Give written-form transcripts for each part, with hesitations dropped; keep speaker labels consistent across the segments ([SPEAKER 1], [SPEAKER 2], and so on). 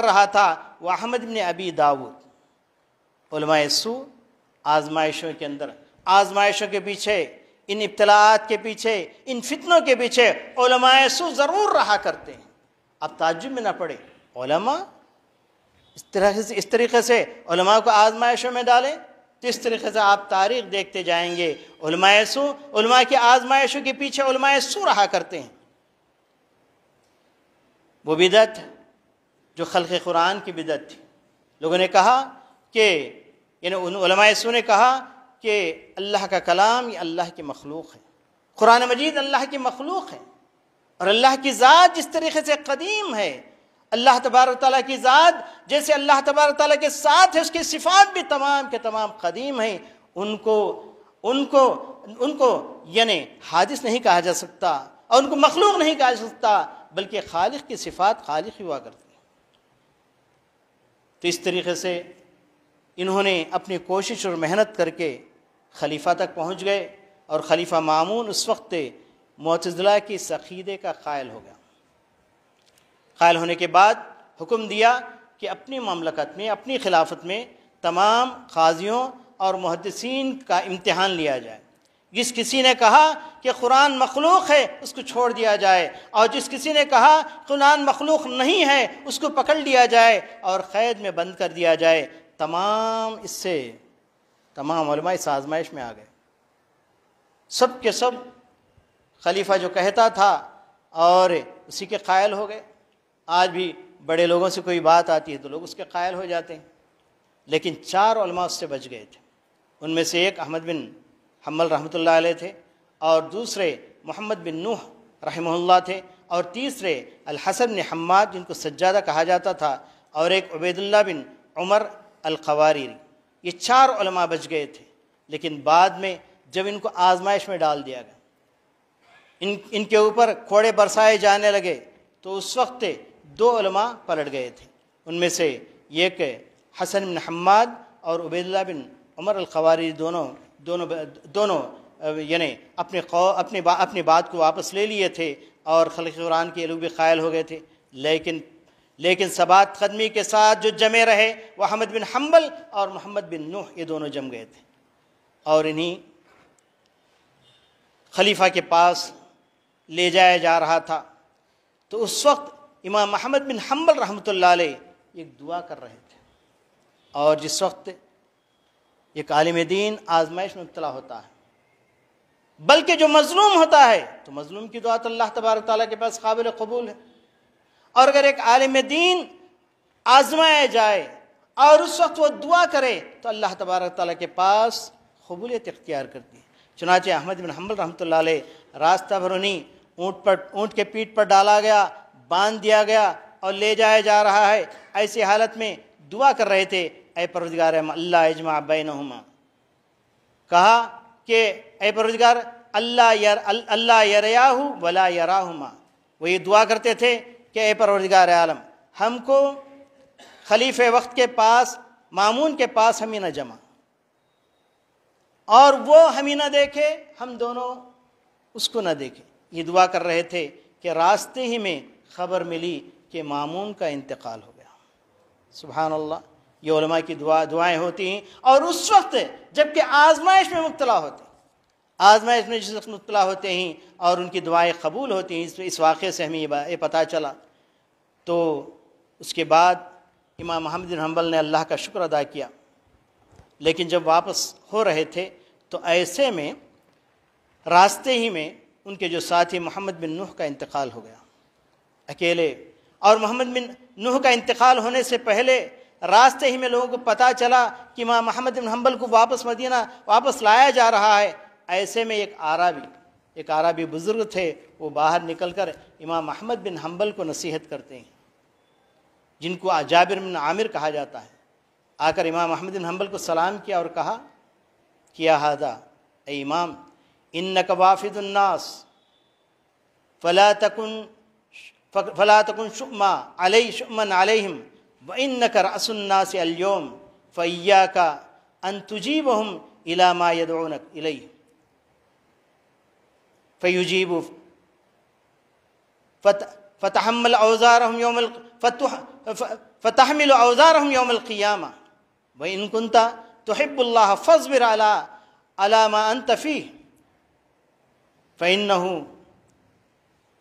[SPEAKER 1] رہا تھا وہ احمد بن ابی داود۔ علماء سو آزمائشوں کے اندر، آزمائشوں کے پیچھے، ان ابتلاءات کے پیچھے، ان فتنوں کے پیچھے علماء سو ضرور رہا کرتے ہیں۔ اب تعجب میں نہ پڑے، علماء اس طریقے سے علماء کو آزمائشوں میں ڈالیں، تو اس طریقے سے آپ تاریخ دیکھتے جائیں گے علماء سو، علماء کی آزمائشوں کے پیچھے علماء سو رہا کرتے ہیں۔ وہ بدعت جو خلق قرآن کی بدعت تھی، لوگوں نے کہا کہ یعنی ان علماء سو نے کہا کہ اللہ کا کلام یہ اللہ کی مخلوق ہے، قرآن مجید اللہ کی مخلوق ہے، اور اللہ کی ذات جس طریقے سے قدیم ہے، اللہ تبارک تعالیٰ کی ذات جیسے اللہ تبارک تعالیٰ کے ساتھ ہے، اس کی صفات بھی تمام کے تمام قدیم ہیں، ان کو یعنی حادث نہیں کہا جا سکتا اور ان کو مخلوق نہیں کہا جا سکتا، بلکہ خالق کی صفات خالق ہی ہوا کرتی ہیں۔ تو اس طریقے سے انہوں نے اپنی کوشش اور محنت کر کے خلیفہ تک پہنچ گئے، اور خلیفہ مامون اس وقت معتزلہ کی اس عقیدے کا قائل ہو گیا۔ قائل ہونے کے بعد حکم دیا کہ اپنی مملکت میں، اپنی خلافت میں تمام قاضیوں اور محدثین کا امتحان لیا جائے۔ جس کسی نے کہا کہ قرآن مخلوق ہے اس کو چھوڑ دیا جائے، اور جس کسی نے کہا قرآن مخلوق نہیں ہے اس کو پکڑ لیا جائے اور قید میں بند کر دیا جائے۔ تمام علماء اس آزمائش میں آ گئے، سب کے سب خلیفہ جو کہتا تھا اور اسی کے قائل ہو گئے۔ آج بھی بڑے لوگوں سے کوئی بات آتی ہے تو لوگ اس کے قائل ہو جاتے ہیں، لیکن 4 علماء اس سے بچ گئے تھے۔ ان میں سے ایک احمد بن حنبل رحمۃ اللہ علیہ تھے، اور دوسرے محمد بن نوح رحمہ اللہ تھے، اور تیسرے الحسن بن حماد جن کو سجادہ کہا جاتا تھا، اور ایک عبید اللہ بن عمر القواریری۔ یہ 4 علماء بچ گئے تھے، لیکن بعد میں جب ان کو آزمائش میں ڈال دیا گیا، ان کے اوپر کوڑے برسائے جانے لگے، تو اس وقت 2 علماء پلٹ گئے تھے۔ ان میں سے ایک حسن بن حماد اور عبید اللہ بن عمر القواریری دونوں یعنی اپنی بات کو واپس لے لیے تھے، اور خلق قرآن کے لوگ بھی قائل ہو گئے تھے، لیکن ثبات قدمی کے ساتھ جو جمے رہے وہ احمد بن حنبل اور محمد بن نوح، یہ دونوں جم گئے تھے، اور انہیں خلیفہ کے پاس لے جایا جا رہا تھا۔ تو اس وقت امام محمد بن حنبل رحمۃ اللہ علیہ ایک دعا کر رہے تھے، اور جس وقت ایک عالم دین آزمائش میں مبتلا ہوتا ہے، بلکہ جو مظلوم ہوتا ہے تو مظلوم کی دعا تو اللہ تبارک تعالیٰ کے پاس قابل قبول ہے، اور اگر ایک عالم دین آزمایا جائے اور اس وقت وہ دعا کرے تو اللہ تبارک تعالیٰ کے پاس قبولیت اختیار کرتی ہے۔ چنانچہ احمد بن حنبل رحمۃ اللہ علیہ راستہ بھر انہیں اونٹ کے پیٹھ پر ڈالا گیا، باندھ دیا گیا اور لے جایا جا رہا ہے۔ ایسی حالت میں دعا کر رہے تھے، اے پروردگار اللہ اجمع بینہما، کہا کہ اے پروردگار اللہ یریاہ ولا یراہما۔ وہ یہ دعا کرتے تھے کہ اے پروردگار عالم، ہم کو خلیفہ وقت کے پاس، مامون کے پاس ہمیں نہ جمع، اور وہ ہمیں نہ دیکھے، ہم دونوں اس کو نہ دیکھیں۔ یہ دعا کر رہے تھے کہ راستے ہی میں خبر ملی کہ مامون کا انتقال ہو گیا۔ سبحان اللہ، یہ علماء کی دعائیں ہوتی ہیں، اور اس وقت جب کہ آزمائش میں مبتلا ہوتے ہیں، آزمائش میں جس وقت مبتلا ہوتے ہیں اور ان کی دعائیں قبول ہوتی ہیں، اس واقعے سے ہمیں یہ پتہ چلا۔ تو اس کے بعد امام محمد بن حنبل نے اللہ کا شکر ادا کیا، لیکن جب واپس ہو رہے تھے تو ایسے میں راستے ہی میں ان کے جو ساتھی محمد بن نوح کا انتقال ہو گیا اکیلے، اور محمد بن نوح کا انتقال ہونے سے پہلے راستے ہی میں لوگوں کو پتہ چلا کہ امام محمد بن حنبل کو مدینہ واپس لایا جا رہا ہے۔ ایسے میں ایک عربی بزرگ تھے، وہ باہر نکل کر امام احمد بن حنبل کو نصیحت کرتے ہیں، جن کو جابر بن عامر کہا جاتا ہے۔ آ کر امام احمد بن حنبل کو سلام کیا اور کہا کیا ہذا، اے امام، انک وافد الناس فلا تکن شؤما علیہم وانک رأس الناس اليوم فإیاک ان تجیبہم الی ما یدعونک الیہ فیجیبوا فتحمل اوزارهم فتحمل اوزارهم یوم القیامہ وان کنت تحب اللہ فاصبر علی ما انت فیہ فانہ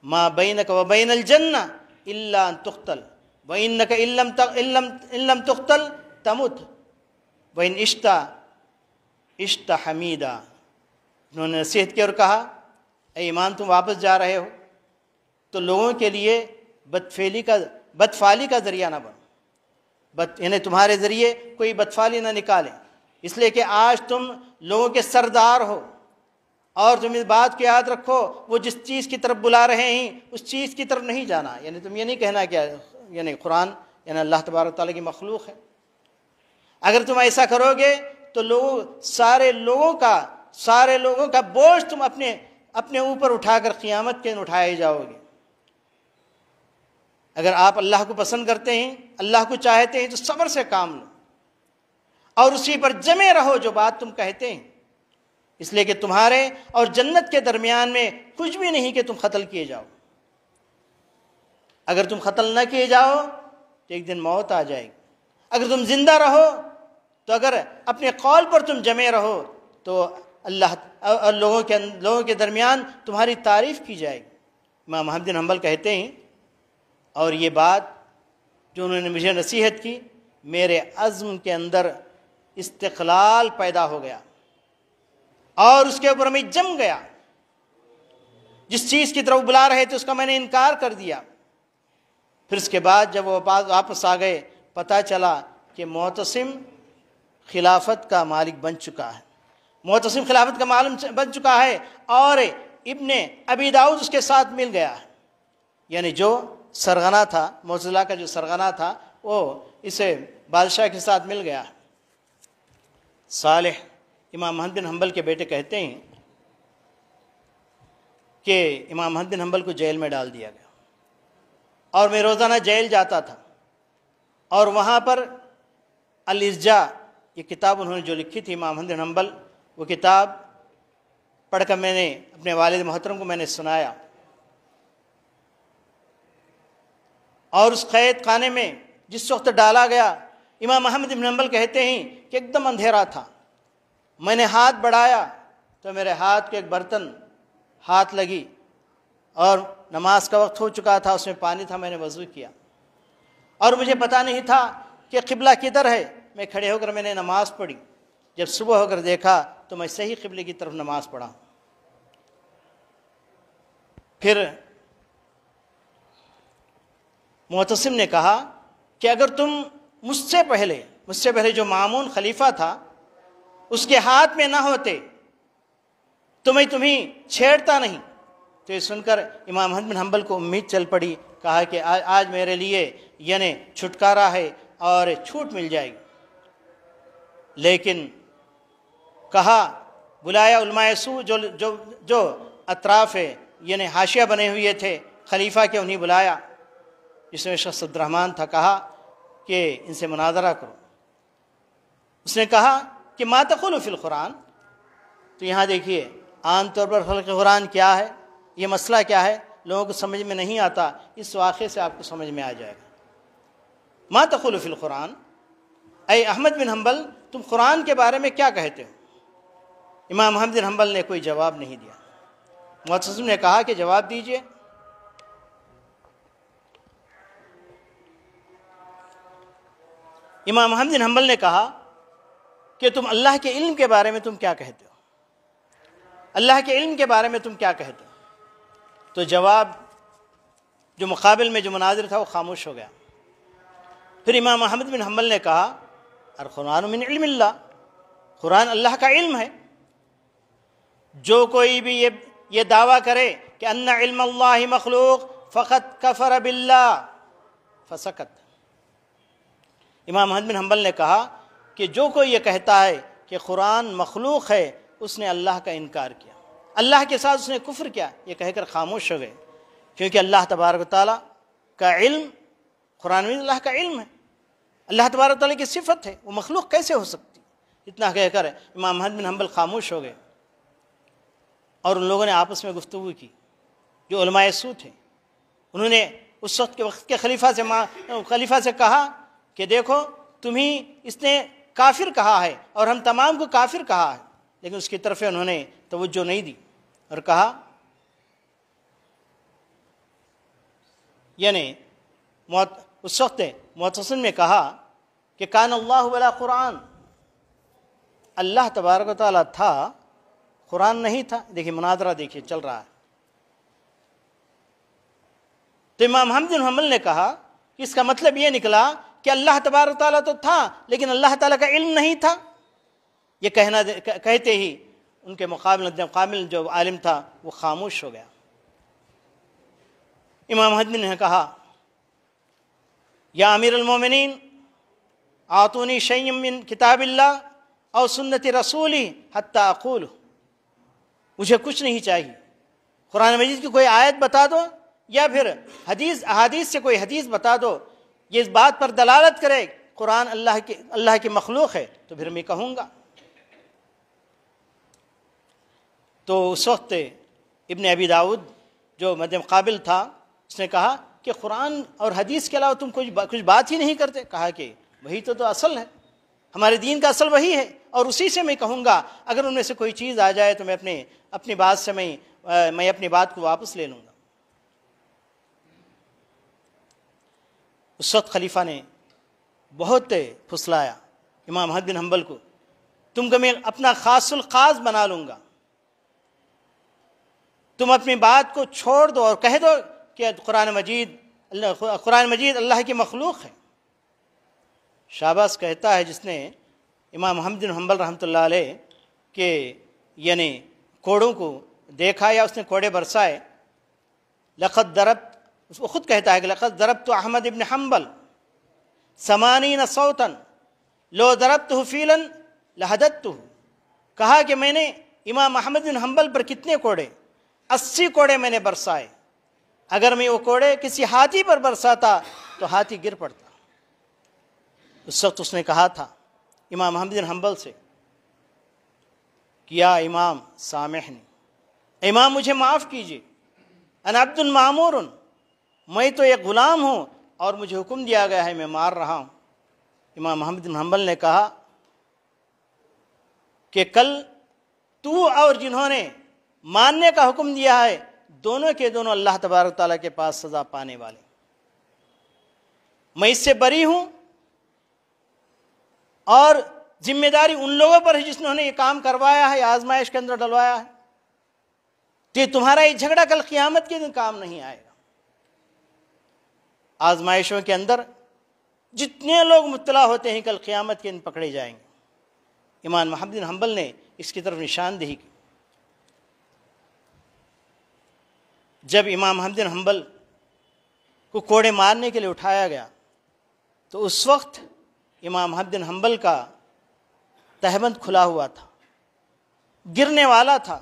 [SPEAKER 1] ما بینک وبین الجنہ الا ان تقتل وانک ان لم تقتل تمت وان عشت حمیدا۔ انہوں نے نصیحت کی اور کہا اے ایمان تم واپس جا رہے ہو تو لوگوں کے لیے بدفعلی کا ذریعہ نہ بنو، یعنی تمہارے ذریعے کوئی بدفعلی نہ نکالے، اس لیے کہ آج تم لوگوں کے سردار ہو اور تم اس بات کو یاد رکھو وہ جس چیز کی طرف بلا رہے ہیں اس چیز کی طرف نہیں جانا، یعنی تم یہ نہیں کہنا کہ یعنی قرآن یعنی اللہ تبارک تعالیٰ کی مخلوق ہے۔ اگر تم ایسا کرو گے تو سارے لوگوں کا بوجھ تم اپنے اوپر اٹھا کر قیامت کے دن اٹھائے جاؤ گے۔ اگر آپ اللہ کو پسند کرتے ہیں، اللہ کو چاہتے ہیں تو صبر سے کام لو اور اسی پر جمے رہو جو بات تم کہتے ہیں، اس لیے کہ تمہارے اور جنت کے درمیان میں کچھ بھی نہیں کہ تم قتل کیے جاؤ۔ اگر تم قتل نہ کیے جاؤ تو ایک دن موت آ جائے گی، اگر تم زندہ رہو تو اگر اپنے قول پر تم جمے رہو تو اللہ اور لوگوں کے درمیان تمہاری تعریف کی جائے گی۔ امام احمد بن حنبل کہتے ہیں اور یہ بات جو انہوں نے مجھے نصیحت کی میرے عزم کے اندر استقلال پیدا ہو گیا اور اس کے اوپر میں جم گیا، جس چیز کی طرف بلا رہے تھے اس کا میں نے انکار کر دیا۔ پھر اس کے بعد جب وہ واپس آ گئے پتہ چلا کہ معتصم خلافت کا مالک بن چکا ہے، معتصم خلافت کا مالک بن چکا ہے اور ابن ابی داؤد اس کے ساتھ مل گیا ہے، یعنی جو سرغنہ تھا، معتزلہ کا جو سرغنہ تھا وہ اسے بادشاہ کے ساتھ مل گیا ہے۔ صالح امام احمد بن حنبل کے بیٹے کہتے ہیں کہ امام احمد بن حنبل کو جیل میں ڈال دیا گیا اور میں روزانہ جیل جاتا تھا اور وہاں پر الارجاء یہ کتاب انہوں نے جو لکھی تھی امام احمد بن حنبل، وہ کتاب پڑھ کر میں نے اپنے والد محترم کو میں نے سنایا اور اس قید خانے میں جس وقت ڈالا گیا امام احمد بن حنبل کہتے ہیں کہ ایک دم اندھیرا تھا، میں نے ہاتھ بڑھایا تو میرے ہاتھ کو ایک برتن ہاتھ لگی اور نماز کا وقت ہو چکا تھا، اس میں پانی تھا، میں نے وضو کیا اور مجھے پتہ نہیں تھا کہ قبلہ کدھر ہے، میں کھڑے ہو کر میں نے نماز پڑھی، جب صبح ہو کر دیکھا تو میں صحیح قبلے کی طرف نماز پڑھا۔ پھر معتصم نے کہا کہ اگر تم مجھ سے پہلے جو مامون خلیفہ تھا اس کے ہاتھ میں نہ ہوتے تو میں تمہیں چھیڑتا نہیں۔ تو یہ سن کر امام احمد بن حنبل کو امید چل پڑی، کہا کہ آج میرے لیے یعنی چھٹکارا ہے اور چھوٹ مل جائے گی، لیکن کہا بلایا علماء سو جو اطراف یعنی حاشیہ بنے ہوئے تھے خلیفہ کے، انہیں بلایا، جس میں شخص عبد الرحمن تھا، کہا کہ ان سے مناظرہ کرو۔ اس نے کہا کہ ما تقول فی القرآن، تو یہاں دیکھیے عام طور پر خلق قرآن کیا ہے، یہ مسئلہ کیا ہے لوگوں کو سمجھ میں نہیں آتا، اس واقعے سے آپ کو سمجھ میں آ جائے گا۔ ما تقول فی القرآن، اے احمد بن حنبل تم قرآن کے بارے میں کیا کہتے ہو؟ امام احمد بن حنبل نے کوئی جواب نہیں دیا۔ معتصم نے کہا کہ جواب دیجئے۔ امام احمد بن حنبل نے کہا کہ تم اللہ کے علم کے بارے میں تم کیا کہتے ہو؟ اللہ کے علم کے بارے میں تم کیا کہتے ہو؟ تو جواب جو مقابل میں جو مناظر تھا وہ خاموش ہو گیا۔ پھر امام احمد بن حنبل نے کہا القرآن من علم اللہ، قرآن اللہ کا علم ہے، جو کوئی بھی یہ دعویٰ کرے کہ ان علم اللہ مخلوق فقط کفر باللہ فسکت۔ امام احمد بن حنبل نے کہا کہ جو کوئی یہ کہتا ہے کہ قرآن مخلوق ہے اس نے اللہ کا انکار کیا، اللہ کے ساتھ اس نے کفر کیا، یہ کہہ کر خاموش ہو گئے، کیونکہ اللہ تبارک و تعالیٰ کا علم، قرآن میں اللہ کا علم ہے، اللہ تبارک و تعالیٰ کی صفت ہے، وہ مخلوق کیسے ہو سکتی؟ اتنا کہہ کر امام احمد بن حنبل خاموش ہو گئے اور ان لوگوں نے آپس میں گفتگو کی جو علماء سو تھے، انہوں نے اس وقت کے خلیفہ سے کہا کہ دیکھو تمہیں اس نے کافر کہا ہے اور ہم تمام کو کافر کہا ہے، لیکن اس کی طرف انہوں نے توجہ نہیں دی اور کہا یعنی اس وقت معتصم نے کہا کہ کان اللہ ولا قرآن، اللہ تبارک و تعالیٰ تھا، قرآن نہیں تھا۔ دیکھیے مناظرہ دیکھیے چل رہا ہے۔ تو امام احمد بن حنبل نے کہا کہ اس کا مطلب یہ نکلا کہ اللہ تبارک و تعالیٰ تو تھا لیکن اللہ تعالیٰ کا علم نہیں تھا۔ یہ کہتے ہی ان کے مقابل جو عالم تھا وہ خاموش ہو گیا۔ امام احمد نے کہا یا امیر المومنین آتونی شیئا من کتاب اللہ اور سنت رسولی حتی اقول، مجھے کچھ نہیں چاہیے، قرآن مجید کی کوئی آیت بتا دو یا پھر احادیث سے کوئی حدیث بتا دو یہ اس بات پر دلالت کرے قرآن اللہ کی مخلوق ہے تو پھر میں کہوں گا۔ تو اس وقت ابن ابی داؤد جو مد مقابل تھا اس نے کہا کہ قرآن اور حدیث کے علاوہ تم کچھ بات ہی نہیں کرتے؟ کہا کہ وہی تو اصل ہے، ہمارے دین کا اصل وہی ہے اور اسی سے میں کہوں گا، اگر ان میں سے کوئی چیز آ جائے تو میں اپنی بات سے میں اپنی بات کو واپس لے لوں گا۔ اس وقت خلیفہ نے بہت پھسلایا امام احمد بن حنبل کو، تم کو میں اپنا خاص الخاص بنا لوں گا، تم اپنی بات کو چھوڑ دو اور کہہ دو کہ قرآن مجید اللہ کی مخلوق ہے۔ شاباش کہتا ہے جس نے امام احمد بن حنبل رحمۃ اللہ علیہ کے یعنی کوڑوں کو دیکھا یا اس نے کوڑے برسائے۔ وہ خود کہتا ہے کہ لقد ضربت احمد بن حنبل 80 صوتا لو ضربته فیلا لحددته، کہا کہ میں نے امام احمد بن حنبل پر کتنے کوڑے، 80 کوڑے میں نے برسائے، اگر میں وہ کوڑے کسی ہاتھی پر برساتا تو ہاتھی گر پڑتا۔ اس وقت اس نے کہا تھا امام احمد بن حنبل سے کہ یا امام سامحنی، امام مجھے معاف کیجیے، انا عبد معمور، میں تو ایک غلام ہوں اور مجھے حکم دیا گیا ہے میں مار رہا ہوں۔ امام احمد بن حنبل نے کہا کہ کل تو اور جنہوں نے ماننے کا حکم دیا ہے دونوں کے دونوں اللہ تبارک تعالیٰ کے پاس سزا پانے والے، میں اس سے بری ہوں اور ذمہ داری ان لوگوں پر ہے جنہوں نے یہ کام کروایا ہے، آزمائش کے اندر ڈلوایا ہے، کہ تمہارا یہ جھگڑا کل قیامت کے دن کام نہیں آئے گا۔ آزمائشوں کے اندر جتنے لوگ مبتلا ہوتے ہیں کل قیامت کے دن پکڑے جائیں گے۔ امام احمد بن حنبل نے اس کی طرف نشاندہی کی۔ جب امام احمد بن حنبل کو کوڑے مارنے کے لیے اٹھایا گیا تو اس وقت امام احمد بن حنبل کا تہبند کھلا ہوا تھا، گرنے والا تھا،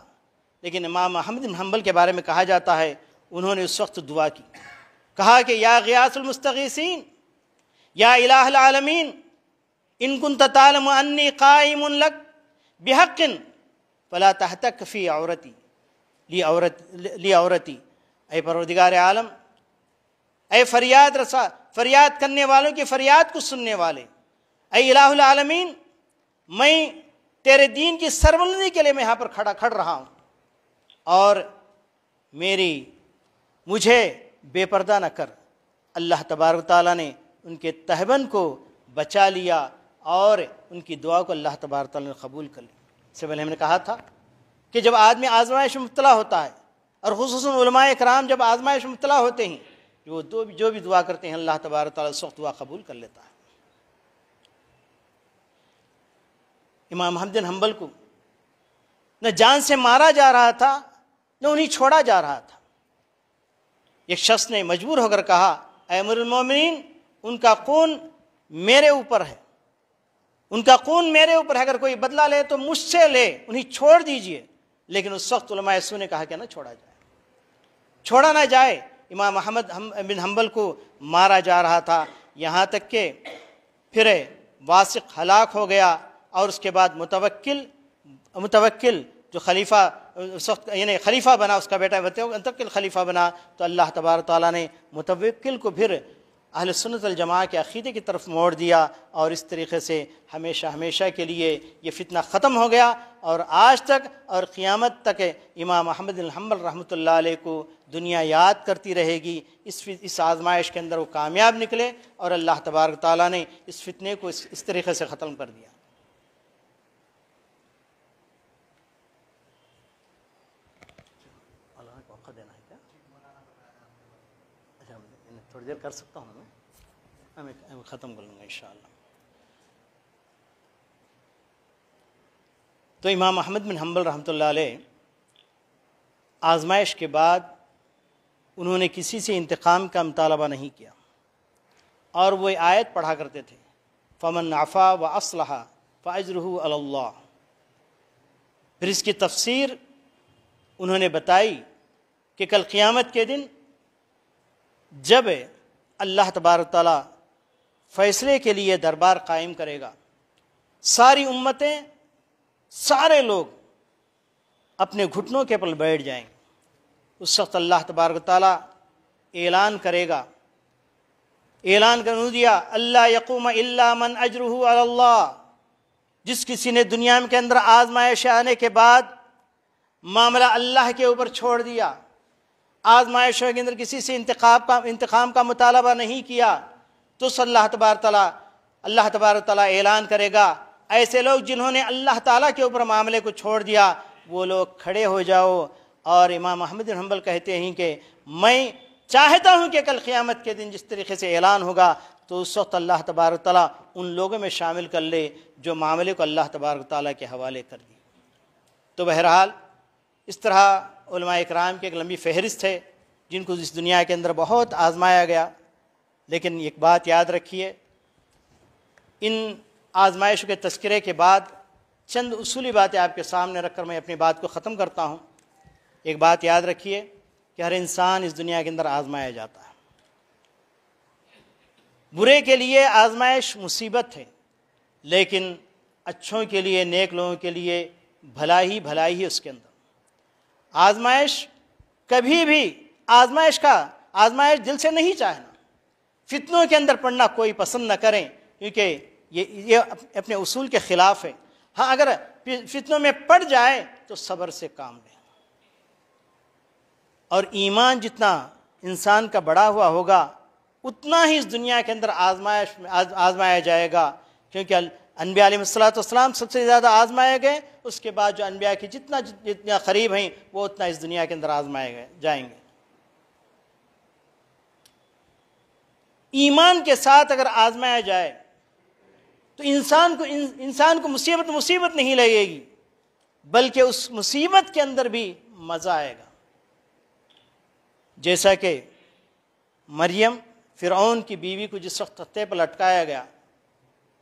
[SPEAKER 1] لیکن امام احمد بن حنبل کے بارے میں کہا جاتا ہے انہوں نے اس وقت دعا کی، کہا کہ یا غیاث المستغیثین، یا الہ العالمین، ان کنت تعلم انی قائم لک بحق فلا تحتک فی عورتی لی عورتی، اے پروردگار عالم، اے فریاد کرنے والوں کی فریاد کو سننے والے، اے الہ العالمین، میں تیرے دین کی سربلندی کے لیے میں یہاں پر کھڑ رہا ہوں اور مجھے بے پردہ نہ کر۔ اللہ تبارک تعالیٰ نے ان کے تہبند کو بچا لیا اور ان کی دعا کو اللہ تبارک تعالیٰ نے قبول کر لیا۔ اس سے پہلے ہم نے کہا تھا کہ جب آدمی آزمائش میں مبتلا ہوتا ہے اور خصوصاً علماء کرام جب آزمائش میں مبتلا ہوتے ہیں جو بھی دعا کرتے ہیں اللہ تبارک تعالیٰ اس وقت دعا قبول کر لیتا ہے۔ امام احمد بن حنبل کو نہ جان سے مارا جا رہا تھا نہ انہیں چھوڑا جا رہا تھا۔ ایک شخص نے مجبور ہو کر کہا اے امیر المومنین، ان کا خون میرے اوپر ہے، ان کا خون میرے اوپر ہے، اگر کوئی بدلہ لے تو مجھ سے لے، انہیں چھوڑ دیجئے۔ لیکن اس وقت علماء سنت نے کہا کہ نہ چھوڑا نہ جائے۔ امام احمد بن حنبل کو مارا جا رہا تھا، یہاں تک کہ پھر واسق ہلاک ہو گیا اور اس کے بعد متوکل جو خلیفہ اس وقت یعنی خلیفہ بنا، اس کا بیٹا منتقل خلیفہ بنا، تو اللہ تبارک تعالیٰ نے متوکل کو پھر اہل سنت والجماعہ کے عقیدے کی طرف موڑ دیا، اور اس طریقے سے ہمیشہ ہمیشہ کے لیے یہ فتنہ ختم ہو گیا، اور آج تک اور قیامت تک امام احمد بن حنبل رحمۃ اللہ علیہ کو دنیا یاد کرتی رہے گی۔ اس آزمائش کے اندر وہ کامیاب نکلے، اور اللہ تبارک تعالیٰ نے اس فتنے کو اس طریقے سے ختم کر دیا۔ تھوڑی دیر کر سکتا ہوں میں ختم کر لوں گا انشاءاللہ۔ تو امام احمد بن حنبل رحمۃ اللہ علیہ آزمائش کے بعد انہوں نے کسی سے انتقام کا مطالبہ نہیں کیا، اور وہ آیت پڑھا کرتے تھے، فمن عفا و اصلح فاجرہ علی اللہ۔ پھر اس کی تفسیر انہوں نے بتائی کہ کل قیامت کے دن جب اللہ تبارک تعالیٰ فیصلے کے لیے دربار قائم کرے گا، ساری امتیں، سارے لوگ اپنے گھٹنوں کے پل بیٹھ جائیں گے۔ اس وقت اللہ تبارک تعالیٰ اعلان کرے گا، اعلان کرنے دیا، اللہ یقوم الا من اجرہ علی اللہ۔ جس کسی نے دنیا کے اندر آزمائش آنے کے بعد معاملہ اللہ کے اوپر چھوڑ دیا، آزمائشوں کے اندر کسی سے انتقام کا مطالبہ نہیں کیا، تو اللہ تبارک تعالیٰ اعلان کرے گا، ایسے لوگ جنہوں نے اللہ تعالیٰ کے اوپر معاملے کو چھوڑ دیا، وہ لوگ کھڑے ہو جاؤ۔ اور امام احمد بن حنبل کہتے ہیں کہ میں چاہتا ہوں کہ کل قیامت کے دن جس طریقے سے اعلان ہوگا، تو اس وقت اللہ تبارک تعالیٰ ان لوگوں میں شامل کر لے جو معاملے کو اللہ تبارک تعالیٰ کے حوالے کر دی۔ تو بہرحال اس طرح علماء اکرام کی ایک لمبی فہرست ہے جن کو اس دنیا کے اندر بہت آزمایا گیا، لیکن ایک بات یاد رکھیے، ان آزمائشوں کے تذکرے کے بعد چند اصولی باتیں آپ کے سامنے رکھ کر میں اپنی بات کو ختم کرتا ہوں۔ ایک بات یاد رکھیے کہ ہر انسان اس دنیا کے اندر آزمایا جاتا ہے۔ برے کے لیے آزمائش مصیبت ہے، لیکن اچھوں کے لیے، نیک لوگوں کے لیے بھلائی ہی اس کے اندر۔ آزمائش کبھی بھی آزمائش دل سے نہیں چاہنا، فتنوں کے اندر پڑنا کوئی پسند نہ کریں، کیونکہ یہ اپنے اصول کے خلاف ہے۔ ہاں، اگر فتنوں میں پڑ جائے تو صبر سے کام لیں، اور ایمان جتنا انسان کا بڑا ہوا ہوگا اتنا ہی اس دنیا کے اندر آزمایا جائے گا، کیونکہ انبیاء علیہ السلام سب سے زیادہ آزمائے گئے، اس کے بعد جو انبیاء کی جتنا قریب ہیں وہ اتنا اس دنیا کے اندر آزمائے جائیں گے۔ ایمان کے ساتھ اگر آزمایا جائے تو انسان کو مصیبت نہیں لگے گی، بلکہ اس مصیبت کے اندر بھی مزہ آئے گا۔ جیسا کہ مریم فرعون کی بیوی کو جس وقت تختے پر لٹکایا گیا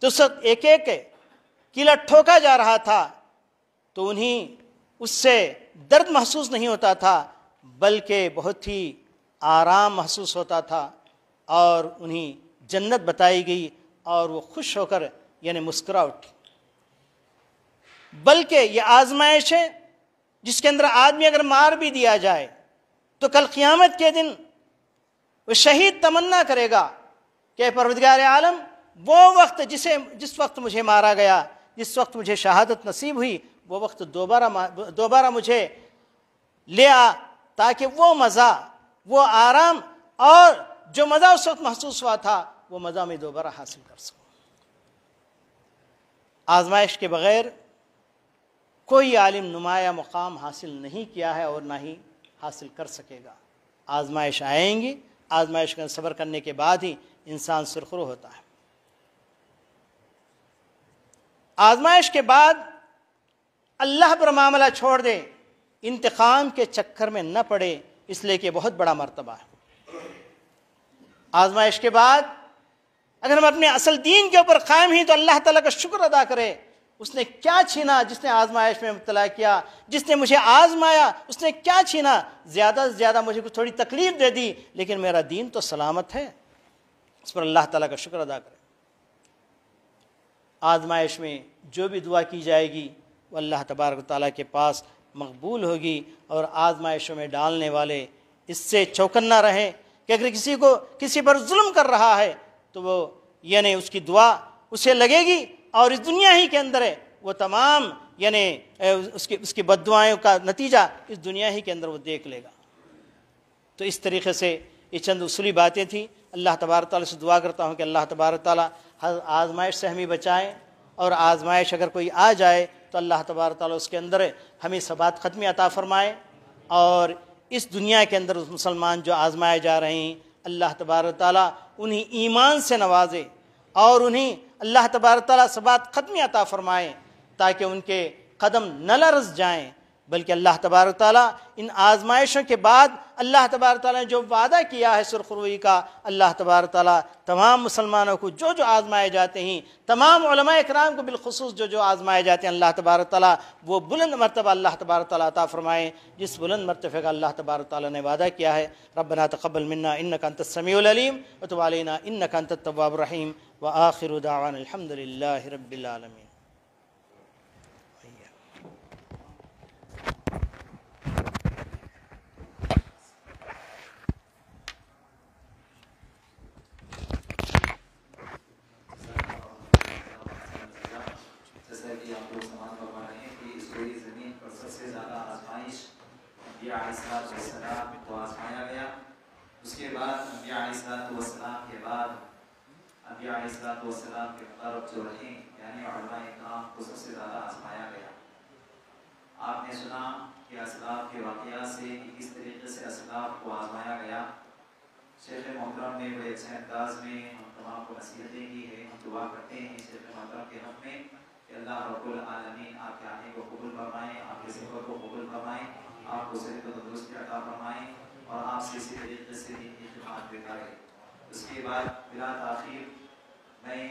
[SPEAKER 1] تو اس وقت ایک کیلا ٹھوکا جا رہا تھا، تو انہیں اس سے درد محسوس نہیں ہوتا تھا، بلکہ بہت ہی آرام محسوس ہوتا تھا، اور انہیں جنت بتائی گئی، اور وہ خوش ہو کر یعنی مسکرا اٹھی۔ بلکہ یہ آزمائش ہے جس کے اندر آدمی اگر مار بھی دیا جائے تو کل قیامت کے دن وہ شہید تمنا کرے گا کہ پروردگار عالم، وہ وقت جس وقت مجھے مارا گیا، جس وقت مجھے شہادت نصیب ہوئی، وہ وقت دوبارہ مجھے لے آ، تاکہ وہ مزہ، وہ آرام، اور جو مزہ اس وقت محسوس ہوا تھا وہ مزہ میں دوبارہ حاصل کر سکوں۔ آزمائش کے بغیر کوئی عالم نمایاں مقام حاصل نہیں کیا ہے اور نہ ہی حاصل کر سکے گا۔ آزمائش آئیں گی، آزمائش کا صبر کرنے کے بعد ہی انسان سرخرو ہوتا ہے۔ آزمائش کے بعد اللہ پر معاملہ چھوڑ دے، انتقام کے چکر میں نہ پڑے، اس لیے کہ بہت بڑا مرتبہ ہے۔ آزمائش کے بعد اگر ہم اپنے اصل دین کے اوپر قائم ہیں تو اللہ تعالیٰ کا شکر ادا کرے، اس نے کیا چھینا جس نے آزمائش میں مبتلا کیا، جس نے مجھے آزمایا اس نے کیا چھینا، زیادہ سے زیادہ مجھے کچھ تھوڑی تکلیف دے دی، لیکن میرا دین تو سلامت ہے، اس پر اللہ تعالیٰ کا شکر ادا کرے۔ آزمائش میں جو بھی دعا کی جائے گی وہ اللہ تبارک و تعالیٰ کے پاس مقبول ہوگی، اور آزمائشوں میں ڈالنے والے اس سے چوکنا رہیں کہ اگر کسی پر ظلم کر رہا ہے تو وہ یعنی اس کی دعا اسے لگے گی، اور اس دنیا ہی کے اندر ہے وہ تمام یعنی اس کی بد دعائوں کا نتیجہ اس دنیا ہی کے اندر وہ دیکھ لے گا۔ تو اس طریقے سے یہ چند اصولی باتیں تھیں۔ اللہ تبارک تعالیٰ سے دعا کرتا ہوں کہ اللہ تبارک تعالیٰ ہر آزمائش سے ہمیں بچائیں، اور آزمائش اگر کوئی آ جائے تو اللہ تبارک تعالیٰ اس کے اندر ہمیں ثبات ختمی عطا فرمائے، اور اس دنیا کے اندر اس مسلمان جو آزمائے جا رہے ہیں اللہ تبارک تعالیٰ انہیں ایمان سے نوازے، اور انہیں اللہ تبارک تعالیٰ ثبات ختمی عطا فرمائے تاکہ ان کے قدم نہ لرز جائیں، بلکہ اللہ تبارک تعالیٰ ان آزمائشوں کے بعد اللہ تبارک تعالیٰ نے جو وعدہ کیا ہے سرخ روئی کا، اللہ تبارک تعالیٰ تمام مسلمانوں کو جو آزمائے جاتے ہیں، تمام علماء اکرام کو بالخصوص جو آزمائے جاتے ہیں، اللہ تبارک تعالیٰ وہ بلند مرتبہ اللہ تبارک تعالیٰ عطا فرمائے جس بلند مرتبہ کا اللہ تبارک تعالیٰ نے وعدہ کیا ہے۔ ربنا تقبل منا انک انت السمیع العلیم وتب علینا انک انت التواب الرحیم، وآخر دعوانا الحمد للہ رب العالمین۔
[SPEAKER 2] جیسا کہ آپ لوگ سماعت فرما رہے ہیں کہ اس پوری زمین پر سب سے زیادہ آزمائش انبیاء علیہ السلام کو آزمایا گیا۔ اس کے بعد انبیاء علیہ السلام کے بعد انبیاء علیہ السلام کے مقرب جو رہے یعنی علماء اکرام کو سب سے زیادہ آزمایا گیا۔ آپ نے سنا کہ اسلاف کے واقعات سے کہ کس طریقے سے اسلاف کو آزمایا گیا۔ شیخ محترم نے بڑے اچھے انداز میں ہم تمام کو نصیحتیں کی ہے۔ ہم دعا کرتے ہیں شیخ محترم کے حق میں کہ اللہ رب العالمین آپ کے آنے کو قبول فرمائیں، آپ کے سفر کو قبول فرمائیں، آپ کو صحت و تندرستی عطا فرمائیں، اور آپ سے اسی طریقے سے دین کی خدمت بھی کریں۔ اس کے بعد بلا تاخیر میں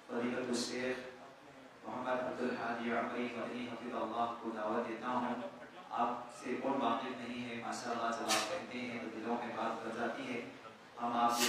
[SPEAKER 2] فضیلت الشیخ محمد عبدالحادی عمری مدنی حفظ اللہ کو دعوت دیتا ہوں۔ آپ سے کون واقف نہیں ہے، ماشاء اللہ جب آپ کہتے ہیں تو دلوں میں بات کر جاتی ہے۔ ہم آپ